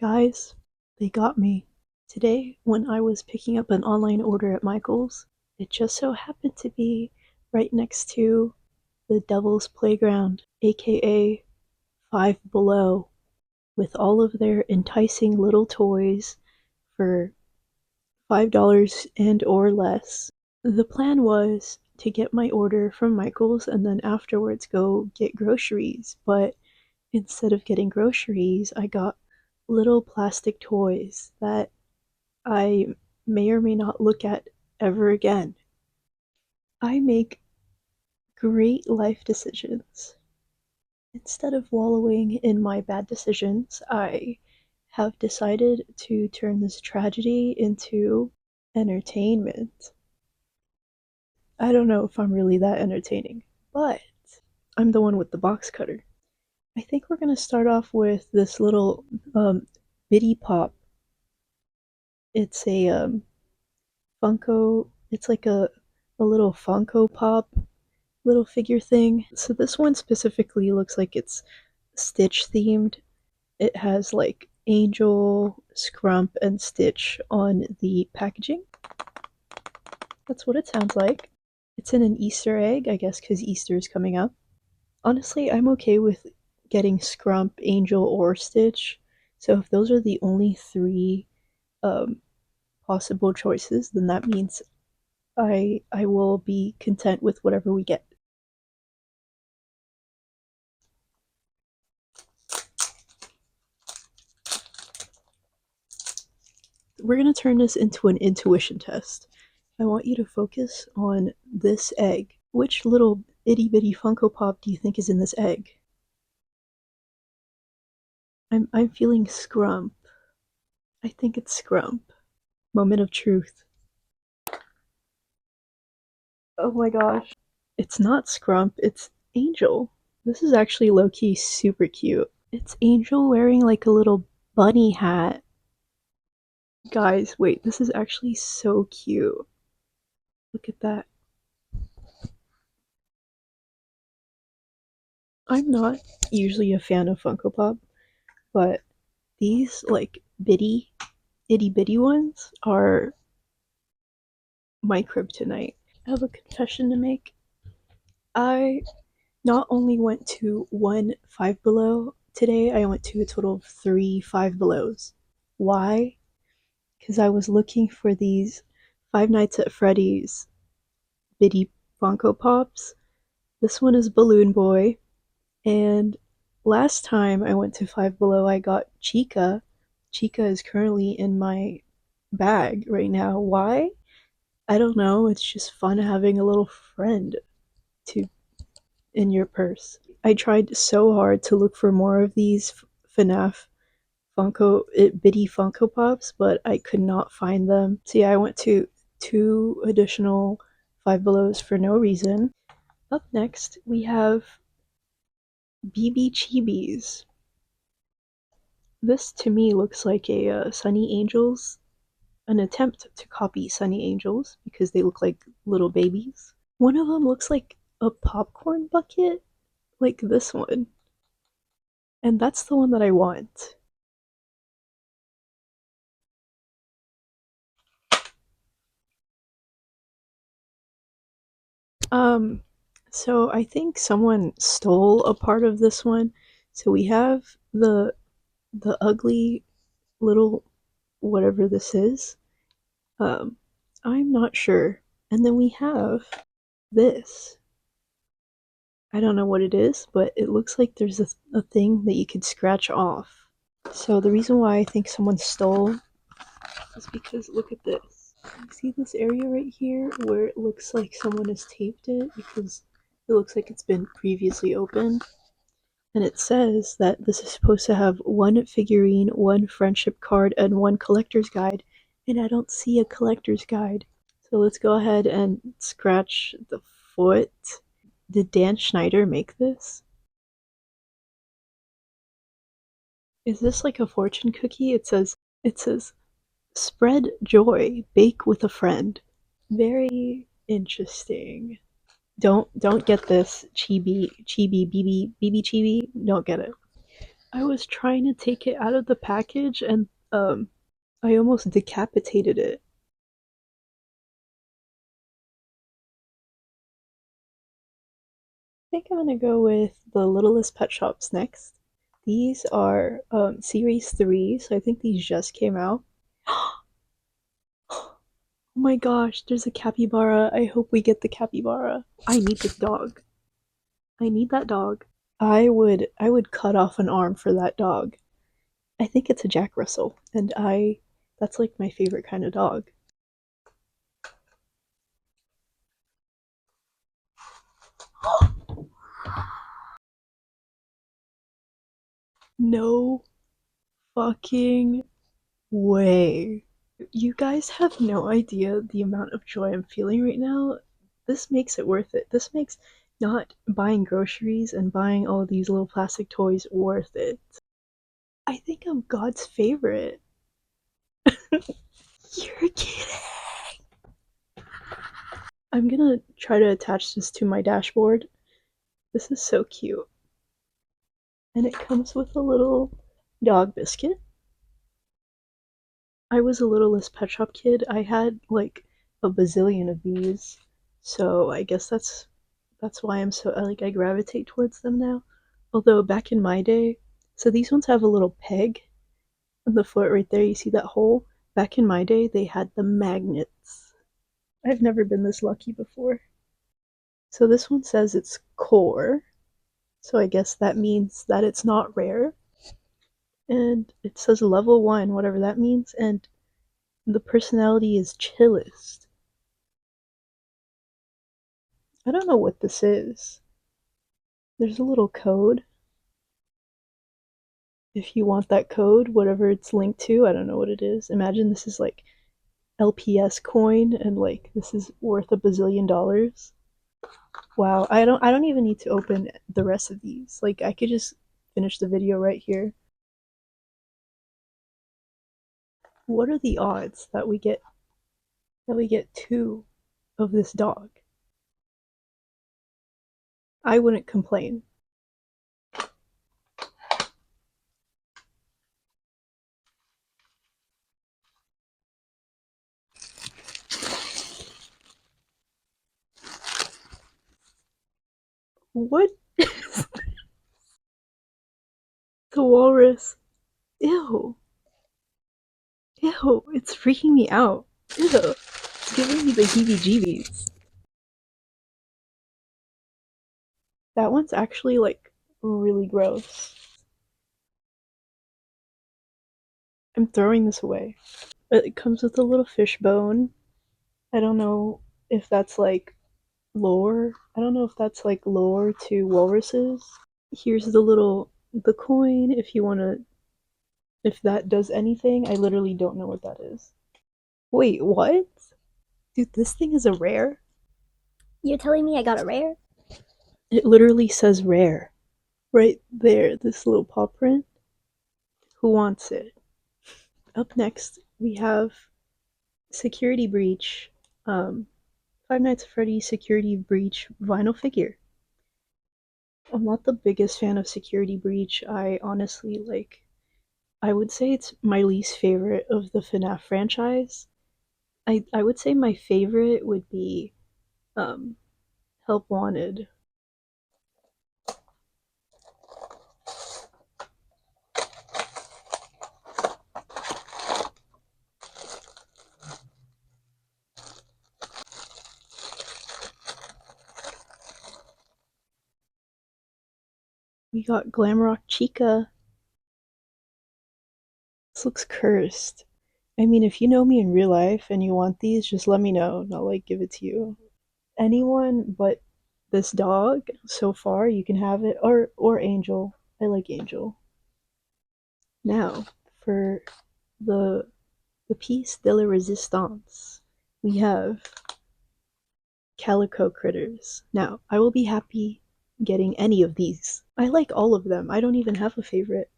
Guys, they got me. Today, when I was picking up an online order at Michael's, it just so happened to be right next to the Devil's Playground, aka Five Below, with all of their enticing little toys for $5 and or less. The plan was to get my order from Michael's and then afterwards go get groceries, but instead of getting groceries, I got little plastic toys that I may or may not look at ever again. I make great life decisions. Instead of wallowing in my bad decisions, I have decided to turn this tragedy into entertainment. I don't know if I'm really that entertaining, but I'm the one with the box cutter. I think we're going to start off with this little bitty pop. It's a Funko, it's like a little Funko Pop little figure thing. So this one specifically looks like it's Stitch themed. It has like Angel, Scrump, and Stitch on the packaging. That's what it sounds like. It's in an Easter egg, I guess, because Easter is coming up. Honestly, I'm okay with getting Scrump, Angel, or Stitch. So if those are the only three um, possible choices, then that means I will be content with whatever we get. We're gonna turn this into an intuition test. I want you to focus on this egg. Which little itty bitty Funko Pop do you think is in this egg? I'm feeling Scrump. I think it's Scrump. Moment of truth. Oh my gosh. It's not Scrump, it's Angel. This is actually low key super cute. It's Angel wearing like a little bunny hat. Guys, wait, this is actually so cute. Look at that. I'm not usually a fan of Funko Pop, but these like bitty, itty bitty ones are my kryptonite. I have a confession to make. I not only went to one Five Below today, I went to a total of three Five Belows. Why? Because I was looking for these Five Nights at Freddy's bitty Funko Pops. This one is Balloon Boy, and last time I went to Five Below, I got Chica. Chica is currently in my bag right now. Why? I don't know. It's just fun having a little friend to in your purse. I tried so hard to look for more of these FNAF bitty Funko Pops, but I could not find them. So yeah, I went to two additional Five Belows for no reason. Up next, we have BB Chibis. This to me looks like a Sunny Angels, an attempt to copy Sunny Angels because they look like little babies. One of them looks like a popcorn bucket, like this one, and that's the one that I want. Um, so I think someone stole a part of this one. So we have the ugly little whatever this is. Um, I'm not sure. And then we have this. I don't know what it is, but it looks like there's a thing that you could scratch off. So the reason why I think someone stole is because look at this. You see this area right here where it looks like someone has taped it because it looks like it's been previously opened. And it says that this is supposed to have one figurine, one friendship card, and one collector's guide. And I don't see a collector's guide. So let's go ahead and scratch the foot. Did Dan Schneider make this? Is this like a fortune cookie? It says spread joy, bake with a friend. Very interesting. Don't get this chibi BB chibi. Don't get it. I was trying to take it out of the package and I almost decapitated it. I think I'm gonna go with the Littlest Pet Shops next. These are series 3, so I think these just came out. Oh my gosh, there's a capybara. I hope we get the capybara. I need this dog. I need that dog. I would cut off an arm for that dog. I think it's a Jack Russell, and I that's like my favorite kind of dog. No fucking way. You guys have no idea the amount of joy I'm feeling right now. This makes it worth it. This makes not buying groceries and buying all these little plastic toys worth it. I think I'm God's favorite. You're kidding. I'm gonna try to attach this to my dashboard. This is so cute. And it comes with a little dog biscuit. I was a Littlest Pet Shop kid. I had like a bazillion of these, so I guess that's why I'm so like I gravitate towards them now. Although back in my day, so these ones have a little peg on the foot right there. You see that hole? Back in my day, they had the magnets. I've never been this lucky before. So this one says it's core, so I guess that means that it's not rare. And it says level 1, whatever that means, and the personality is chillest. I don't know what this is. There's a little code. If you want that code, whatever it's linked to, I don't know what it is. Imagine this is like LPS coin and like this is worth a bazillion dollars. Wow, I don't even need to open the rest of these. Like I could just finish the video right here. What are the odds that we get two of this dog? I wouldn't complain. What? The walrus. Ew. Ew. It's freaking me out. Ew. It's giving me the heebie jeebies. That one's actually like really gross. I'm throwing this away. It comes with a little fish bone. I don't know if that's like lore. I don't know if that's like lore to walruses. Here's the coin if you want to if that does anything. I literally don't know what that is. Wait, what? Dude, this thing is a rare? You're telling me I got a rare? It literally says rare. Right there, this little paw print. Who wants it? Up next, we have Security Breach. Five Nights at Freddy's Security Breach vinyl figure. I'm not the biggest fan of Security Breach. I honestly like. I would say it's my least favorite of the FNAF franchise. I would say my favorite would be um, Help Wanted. We got Glamrock Chica. This looks cursed. I mean, if you know me in real life and you want these, just let me know and I'll like give it to you. Anyone but this dog so far, you can have it, or Angel. I like Angel. Now for the the piece de la resistance, we have Calico Critters. Now I will be happy getting any of these. I like all of them. I don't even have a favorite.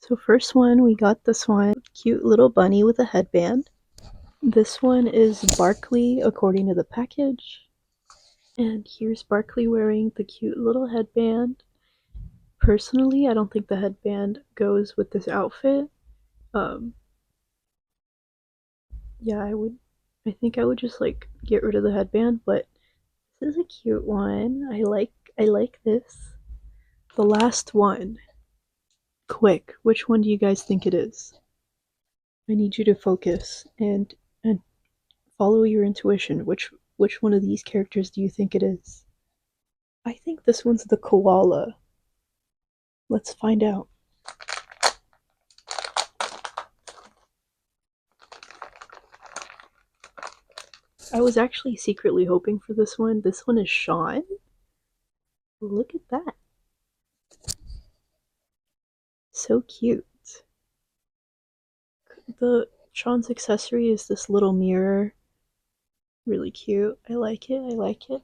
So first one, we got this one, cute little bunny with a headband. This one is Barkley according to the package. And here's Barkley wearing the cute little headband. Personally, I don't think the headband goes with this outfit. Um, yeah, I think I would just like get rid of the headband, but this is a cute one. I like this. The last one. Quick, which one do you guys think it is? I need you to focus and follow your intuition. Which one of these characters do you think it is? I think this one's the koala. Let's find out. I was actually secretly hoping for this one. This one is Sean. Look at that. So cute. The Sean's accessory is this little mirror. Really cute. I like it. I like it.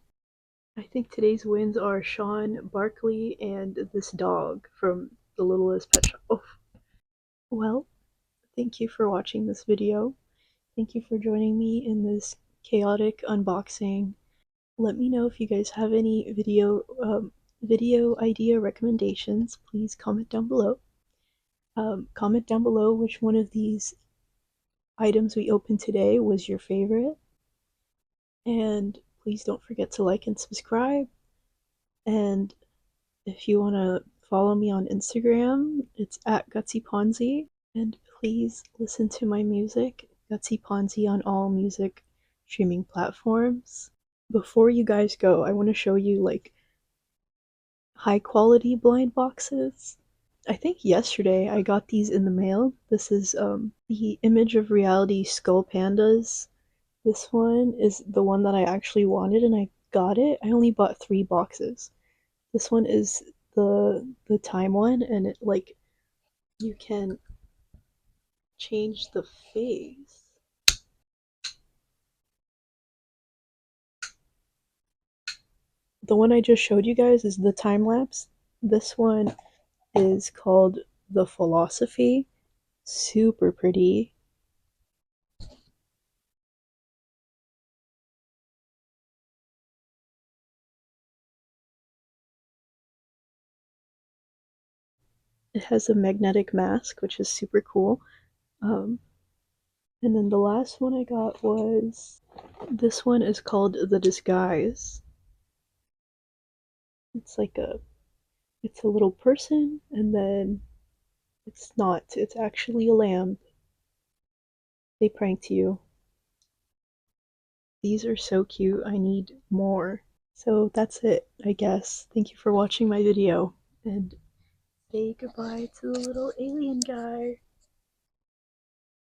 I think today's wins are Sean, Barkley, and this dog from the Littlest Pet Shop. Oh. Well, thank you for watching this video. Thank you for joining me in this chaotic unboxing. Let me know if you guys have any video idea recommendations. Please comment down below. Comment down below which one of these items we opened today was your favorite. And please don't forget to like and subscribe. And if you want to follow me on Instagram, it's at gutsy ponzi. And please listen to my music, Gutsy Ponzi, on all music streaming platforms. Before you guys go, I want to show you like high quality blind boxes. I think yesterday I got these in the mail. This is the Image of Reality Skull Pandas. This one is the one that I actually wanted and I got it. I only bought 3 boxes. This one is the time one, and it like you can change the face. The one I just showed you guys is the time lapse. This one is called the Philosophy. Super pretty. It has a magnetic mask, which is super cool. Um, and then the last one I got was this one is called the Disguise. It's like it's a little person, and then it's not. It's actually a lamb. They pranked you. These are so cute. I need more. So that's it, I guess. Thank you for watching my video, and say goodbye to the little alien guy.